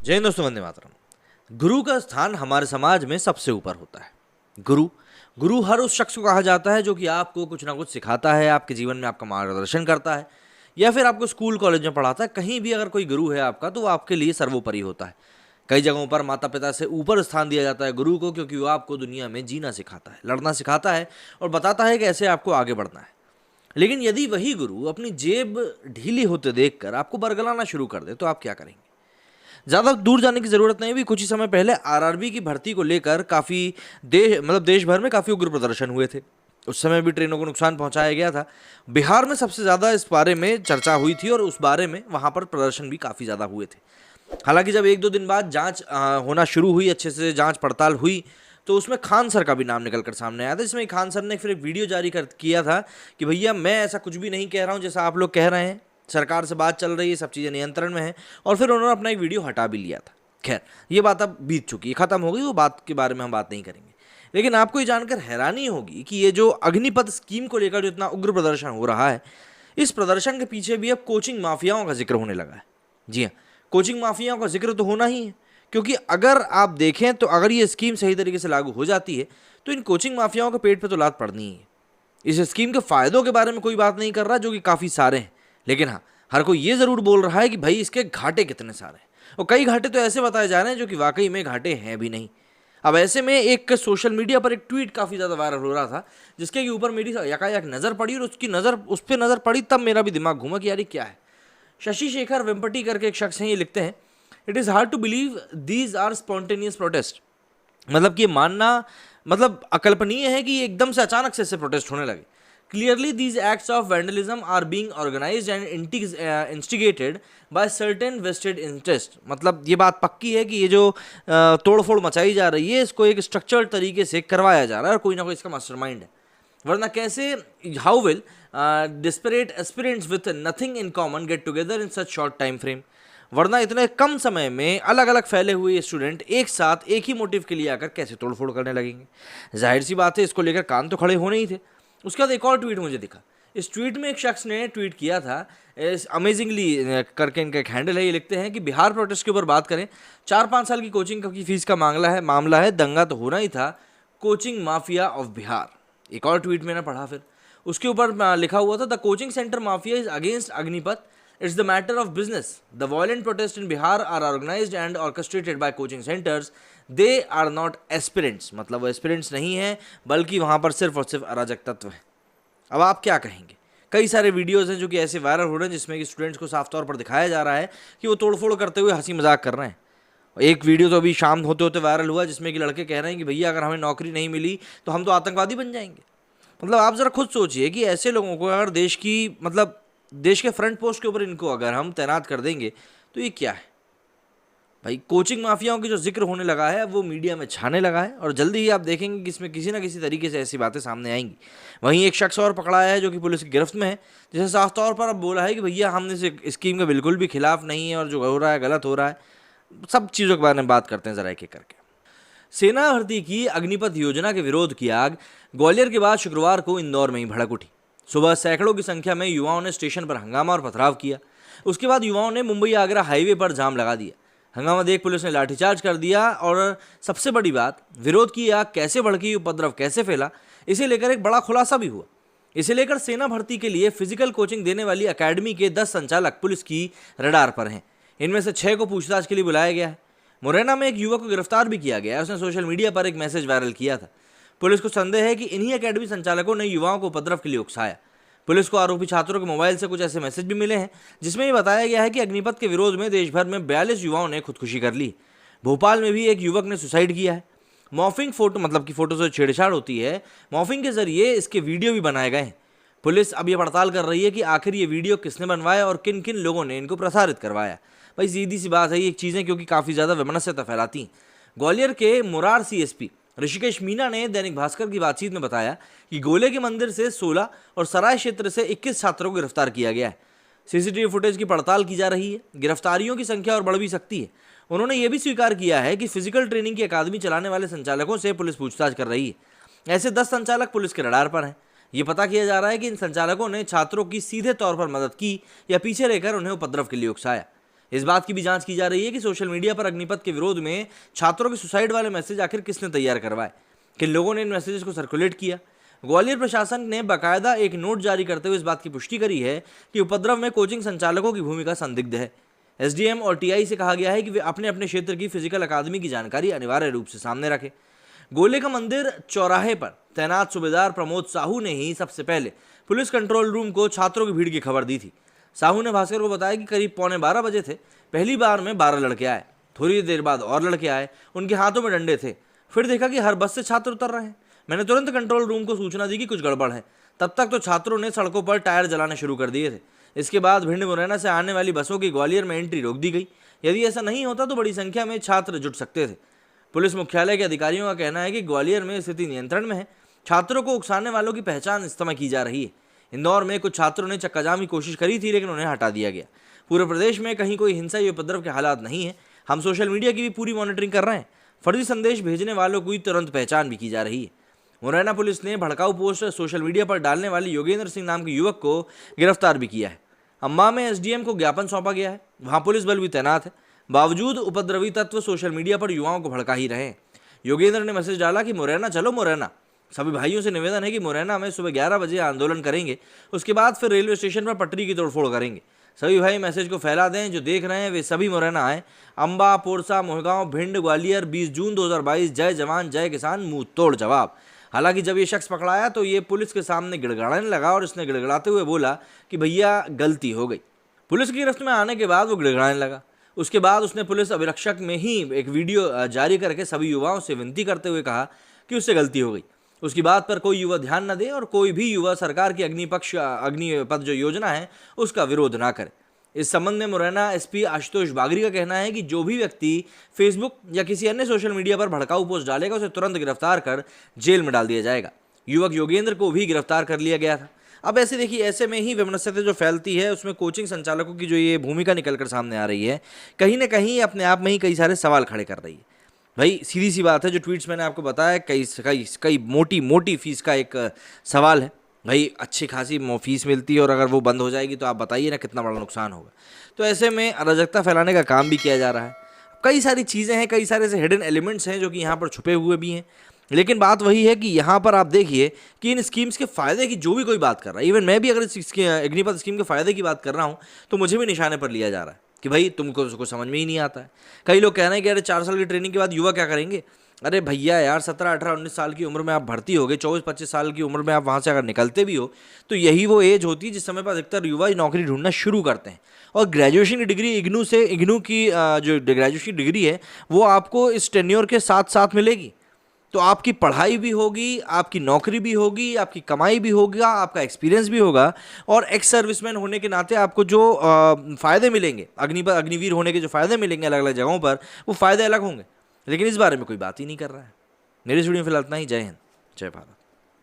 जय हिंद दोस्तों, वंदे मातरम। गुरु का स्थान हमारे समाज में सबसे ऊपर होता है। गुरु गुरु हर उस शख्स को कहा जाता है जो कि आपको कुछ ना कुछ सिखाता है, आपके जीवन में आपका मार्गदर्शन करता है या फिर आपको स्कूल कॉलेज में पढ़ाता है। कहीं भी अगर कोई गुरु है आपका तो वो आपके लिए सर्वोपरि होता है। कई जगहों पर माता पिता से ऊपर स्थान दिया जाता है गुरु को, क्योंकि वो आपको दुनिया में जीना सिखाता है, लड़ना सिखाता है और बताता है कि ऐसे आपको आगे बढ़ना है। लेकिन यदि वही गुरु अपनी जेब ढीली होते देखकर आपको बरगलाना शुरू कर दे तो आप क्या करेंगे? ज़्यादा दूर जाने की ज़रूरत नहीं। भी कुछ ही समय पहले आरआरबी की भर्ती को लेकर काफ़ी देश भर में काफ़ी उग्र प्रदर्शन हुए थे। उस समय भी ट्रेनों को नुकसान पहुंचाया गया था। बिहार में सबसे ज़्यादा इस बारे में चर्चा हुई थी और उस बारे में वहां पर प्रदर्शन भी काफ़ी ज़्यादा हुए थे। हालांकि जब एक दो दिन बाद जांच होना शुरू हुई, अच्छे से जांच पड़ताल हुई, तो उसमें खान सर का भी नाम निकलकर सामने आया था, जिसमें खान सर ने फिर एक वीडियो जारी कर किया था कि भैया मैं ऐसा कुछ भी नहीं कह रहा हूँ जैसा आप लोग कह रहे हैं, सरकार से बात चल रही है, सब चीज़ें नियंत्रण में है। और फिर उन्होंने अपना एक वीडियो हटा भी लिया था। खैर, ये बात अब बीत चुकी है, खत्म हो गई, वो बात के बारे में हम बात नहीं करेंगे। लेकिन आपको ये जानकर हैरानी होगी कि ये जो अग्निपथ स्कीम को लेकर जो इतना उग्र प्रदर्शन हो रहा है, इस प्रदर्शन के पीछे भी अब कोचिंग माफियाओं का जिक्र होने लगा है। जी हाँ, कोचिंग माफियाओं का जिक्र तो होना ही है, क्योंकि अगर आप देखें तो अगर ये स्कीम सही तरीके से लागू हो जाती है तो इन कोचिंग माफियाओं के पेट पे तो लात पड़नी ही है। इस स्कीम के फायदों के बारे में कोई बात नहीं कर रहा, जो कि काफ़ी सारे हैं। लेकिन हाँ, हर कोई ये ज़रूर बोल रहा है कि भाई इसके घाटे कितने सारे हैं, और कई घाटे तो ऐसे बताए जा रहे हैं जो कि वाकई में घाटे हैं भी नहीं। अब ऐसे में एक सोशल मीडिया पर एक ट्वीट काफ़ी ज़्यादा वायरल हो रहा था, जिसके ऊपर मेरी यकायक नज़र पड़ी और उस पर नज़र पड़ी तब मेरा भी दिमाग घूमा कि यार ये क्या है। शशि शेखर वेम्पटी करके एक शख्स हैं, ये लिखते हैं, it is hard to believe these are spontaneous protest. मतलब कि ये मानना मतलब अकल्पनीय है कि ये एकदम से अचानक से ऐसे प्रोटेस्ट होने लगे। Clearly these acts of vandalism are being organised and instigated by certain vested interest. मतलब ये बात पक्की है कि ये जो तोड़फोड़ मचाई जा रही है, इसको एक स्ट्रक्चर्ड तरीके से करवाया जा रहा है और कोई ना कोई इसका मास्टरमाइंड है। वरना कैसे, how will desperate aspirants with nothing in common get together in such short time frame. वरना इतने कम समय में अलग अलग फैले हुए स्टूडेंट एक साथ एक ही मोटिव के लिए आकर कैसे तोड़फोड़ करने लगेंगे? जाहिर सी बात है, इसको लेकर कान तो खड़े होने ही थे। उसके बाद एक और ट्वीट मुझे दिखा। इस ट्वीट में एक शख्स ने ट्वीट किया था, अमेजिंगली करके इनका एक हैंडल है, ये लिखते हैं कि बिहार प्रोटेस्ट के ऊपर बात करें, 4-5 साल की कोचिंग की फीस का मामला है, दंगा तो होना ही था, कोचिंग माफिया ऑफ बिहार। एक और ट्वीट मैंने पढ़ा, फिर उसके ऊपर लिखा हुआ था, the coaching centre mafia is against Agnipath, it's the matter of business. The violent protests in Bihar are organized and orchestrated by coaching centers. They are not aspirants. मतलब वो एस्पिरेंट्स नहीं है, बल्कि वहाँ पर सिर्फ और सिर्फ अराजक तत्व है। अब आप क्या कहेंगे? कई सारे वीडियोज़ हैं जो कि ऐसे वायरल हो रहे हैं, जिसमें कि स्टूडेंट्स को साफ तौर पर दिखाया जा रहा है कि वो तोड़फोड़ करते हुए हंसी मजाक कर रहे हैं। एक वीडियो तो अभी शाम होते होते वायरल हुआ, जिसमें कि लड़के कह रहे हैं कि भैया अगर हमें नौकरी नहीं मिली तो हम तो आतंकवादी बन जाएंगे। मतलब आप ज़रा खुद सोचिए कि ऐसे लोगों को अगर देश के फ्रंट पोस्ट के ऊपर इनको अगर हम तैनात कर देंगे तो ये क्या है भाई? कोचिंग माफियाओं की जो जिक्र होने लगा है वो मीडिया में छाने लगा है, और जल्दी ही आप देखेंगे कि इसमें किसी ना किसी तरीके से ऐसी बातें सामने आएंगी। वहीं एक शख्स और पकड़ा है जो कि पुलिस की गिरफ्त में है, जिसे साफ तौर पर अब बोला है कि भैया हमने इस स्कीम के बिल्कुल भी खिलाफ नहीं है और जो हो रहा है गलत हो रहा है। सब चीज़ों के बारे में बात करते हैं ज़रा एक एक करके। सेना भर्ती की अग्निपथ योजना के विरोध की आग ग्वालियर के बाद शुक्रवार को इंदौर में ही भड़क उठी। सुबह सैकड़ों की संख्या में युवाओं ने स्टेशन पर हंगामा और पथराव किया। उसके बाद युवाओं ने मुंबई आगरा हाईवे पर जाम लगा दिया। हंगामा देख पुलिस ने लाठीचार्ज कर दिया, और सबसे बड़ी बात, विरोध की आग कैसे भड़की, उपद्रव कैसे फैला, इसे लेकर एक बड़ा खुलासा भी हुआ। इसे लेकर सेना भर्ती के लिए फिजिकल कोचिंग देने वाली अकेडमी के 10 संचालक पुलिस की रडार पर हैं। इनमें से 6 को पूछताछ के लिए बुलाया गया है। मुरैना में एक युवक को गिरफ्तार भी किया गया है। उसने सोशल मीडिया पर एक मैसेज वायरल किया था। पुलिस को संदेह है कि इन्हीं अकेडमी संचालकों ने युवाओं को उपद्रव के लिए उकसाया। पुलिस को आरोपी छात्रों के मोबाइल से कुछ ऐसे मैसेज भी मिले हैं, जिसमें यह बताया गया है कि अग्निपथ के विरोध में देश भर में 42 युवाओं ने खुदकुशी कर ली। भोपाल में भी एक युवक ने सुसाइड किया है। मॉर्फिंग फोटो, मतलब कि फोटो से छेड़छाड़ होती है, मॉर्फिंग के जरिए इसके वीडियो भी बनाए गए हैं। पुलिस अब यह पड़ताल कर रही है कि आखिर ये वीडियो किसने बनवाया और किन किन लोगों ने इनको प्रसारित करवाया। भाई सीधी सी बात है, ये चीज़ें क्योंकि काफ़ी ज़्यादा वैमनस्यता फैलाती हैं। ग्वालियर के मुरार सीएसपी ऋषिकेश मीना ने दैनिक भास्कर की बातचीत में बताया कि गोले के मंदिर से 16 और सराय क्षेत्र से 21 छात्रों को गिरफ्तार किया गया है। सीसीटीवी फुटेज की पड़ताल की जा रही है। गिरफ्तारियों की संख्या और बढ़ भी सकती है। उन्होंने ये भी स्वीकार किया है कि फिजिकल ट्रेनिंग की अकादमी चलाने वाले संचालकों से पुलिस पूछताछ कर रही है। ऐसे 10 संचालक पुलिस के रडार पर हैं। ये पता किया जा रहा है कि इन संचालकों ने छात्रों की सीधे तौर पर मदद की या पीछे रहकर उन्हें उपद्रव के लिए उकसाया। इस बात की भी जांच की जा रही है कि सोशल मीडिया पर अग्निपथ के विरोध में छात्रों के सुसाइड वाले मैसेज आखिर किसने तैयार करवाए, किन लोगों ने इन मैसेजेस को सर्कुलेट किया। ग्वालियर प्रशासन ने बाकायदा एक नोट जारी करते हुए इस बात की पुष्टि करी है कि उपद्रव में कोचिंग संचालकों की भूमिका संदिग्ध है। एसडीएम और टीआई से कहा गया है कि वे अपने अपने क्षेत्र की फिजिकल अकादमी की जानकारी अनिवार्य रूप से सामने रखें। गोले का मंदिर चौराहे पर तैनात सूबेदार प्रमोद साहू ने ही सबसे पहले पुलिस कंट्रोल रूम को छात्रों की भीड़ की खबर दी थी। साहू ने भास्कर को बताया कि करीब 11:15 बजे थे। पहली बार में 12 लड़के आए, थोड़ी देर बाद और लड़के आए, उनके हाथों में डंडे थे। फिर देखा कि हर बस से छात्र उतर रहे हैं। मैंने तुरंत कंट्रोल रूम को सूचना दी कि कुछ गड़बड़ है। तब तक तो छात्रों ने सड़कों पर टायर जलाने शुरू कर दिए थे। इसके बाद भिंड मुरैना से आने वाली बसों की ग्वालियर में एंट्री रोक दी गई। यदि ऐसा नहीं होता तो बड़ी संख्या में छात्र जुट सकते थे। पुलिस मुख्यालय के अधिकारियों का कहना है कि ग्वालियर में स्थिति नियंत्रण में है। छात्रों को उकसाने वालों की पहचान इस समय की जा रही है। इंदौर में कुछ छात्रों ने चक्काजाम की कोशिश करी थी, लेकिन उन्हें हटा दिया गया। पूरे प्रदेश में कहीं कोई हिंसा या उपद्रव के हालात नहीं है। हम सोशल मीडिया की भी पूरी मॉनिटरिंग कर रहे हैं। फर्जी संदेश भेजने वालों की तुरंत पहचान भी की जा रही है। मुरैना पुलिस ने भड़काऊ पोस्ट सोशल मीडिया पर डालने वाले योगेंद्र सिंह नाम के युवक को गिरफ्तार भी किया है। अम्बा में एसडीएम को ज्ञापन सौंपा गया है। वहां पुलिस बल भी तैनात है। बावजूद उपद्रवी तत्व सोशल मीडिया पर युवाओं को भड़का ही रहे हैं। योगेंद्र ने मैसेज डाला कि मुरैना चलो मुरैना। सभी भाइयों से निवेदन है कि मुरैना में सुबह 11 बजे आंदोलन करेंगे, उसके बाद फिर रेलवे स्टेशन पर पटरी की तोड़फोड़ करेंगे। सभी भाई मैसेज को फैला दें। जो देख रहे हैं वे सभी मुरैना आए। अम्बा, पोरसा, मोहगांव, भिंड, ग्वालियर 20 जून 2022। जय जवान जय किसान, मुंह तोड़ जवाब। हालांकि जब ये शख्स पकड़ाया तो ये पुलिस के सामने गिड़गिड़ाने लगा और इसने गिड़गिड़ाते हुए बोला कि भैया गलती हो गई। पुलिस की गिरफ्त में आने के बाद वो गिड़गिड़ाने लगा। उसके बाद उसने पुलिस अभिरक्षक में ही एक वीडियो जारी करके सभी युवाओं से विनती करते हुए कहा कि उससे गलती हो गई। उसकी बात पर कोई युवा ध्यान न दे और कोई भी युवा सरकार की अग्निपथ जो योजना है उसका विरोध ना करे। इस संबंध में मुरैना एसपी आशुतोष बागरी का कहना है कि जो भी व्यक्ति फेसबुक या किसी अन्य सोशल मीडिया पर भड़काऊ पोस्ट डालेगा उसे तुरंत गिरफ्तार कर जेल में डाल दिया जाएगा। युवक योगेंद्र को भी गिरफ्तार कर लिया गया था। अब ऐसे देखिए, ऐसे में ही वैमनस्यता जो फैलती है उसमें कोचिंग संचालकों की जो ये भूमिका निकलकर सामने आ रही है, कहीं ना कहीं अपने आप में ही कई सारे सवाल खड़े कर रही है। भाई सीधी सी बात है, जो ट्वीट्स मैंने आपको बताया कई मोटी फीस का एक सवाल है। भाई अच्छी खासी फीस मिलती है और अगर वो बंद हो जाएगी तो आप बताइए ना कितना बड़ा नुकसान होगा। तो ऐसे में अराजकता फैलाने का काम भी किया जा रहा है। कई सारी चीज़ें हैं, कई सारे ऐसे हिडन एलिमेंट्स हैं जो कि यहाँ पर छुपे हुए भी हैं। लेकिन बात वही है कि यहाँ पर आप देखिए कि इन स्कीम्स के फ़ायदे की जो भी कोई बात कर रहा है, इवन मैं भी अगर इस अग्निपथ स्कीम के फ़ायदे की बात कर रहा हूँ तो मुझे भी निशाने पर लिया जा रहा है कि भाई तुमको उसको समझ में ही नहीं आता है। कई लोग कह रहे हैं कि अरे 4 साल की ट्रेनिंग के बाद युवा क्या करेंगे। अरे भैया यार, 17, 18, 19 साल की उम्र में आप भर्ती हो गए, 24-25 साल की उम्र में आप वहाँ से अगर निकलते भी हो तो यही वो एज होती है जिस समय पर अधिकतर युवा नौकरी ढूंढना शुरू करते हैं। और ग्रेजुएशन की डिग्री इग्नू की जो ग्रेजुएशन की डिग्री है वो आपको इस टेन्योर के साथ साथ मिलेगी। तो आपकी पढ़ाई भी होगी, आपकी नौकरी भी होगी, आपकी कमाई भी होगा, आपका एक्सपीरियंस भी होगा और एक्स सर्विसमैन होने के नाते आपको जो फ़ायदे मिलेंगे, अग्निवीर होने के जो फ़ायदे मिलेंगे अलग अलग जगहों पर, वो फ़ायदे अलग होंगे। लेकिन इस बारे में कोई बात ही नहीं कर रहा है। मेरी वीडियो में फिलहाल इतना ही। जय हिंद, जय भारत।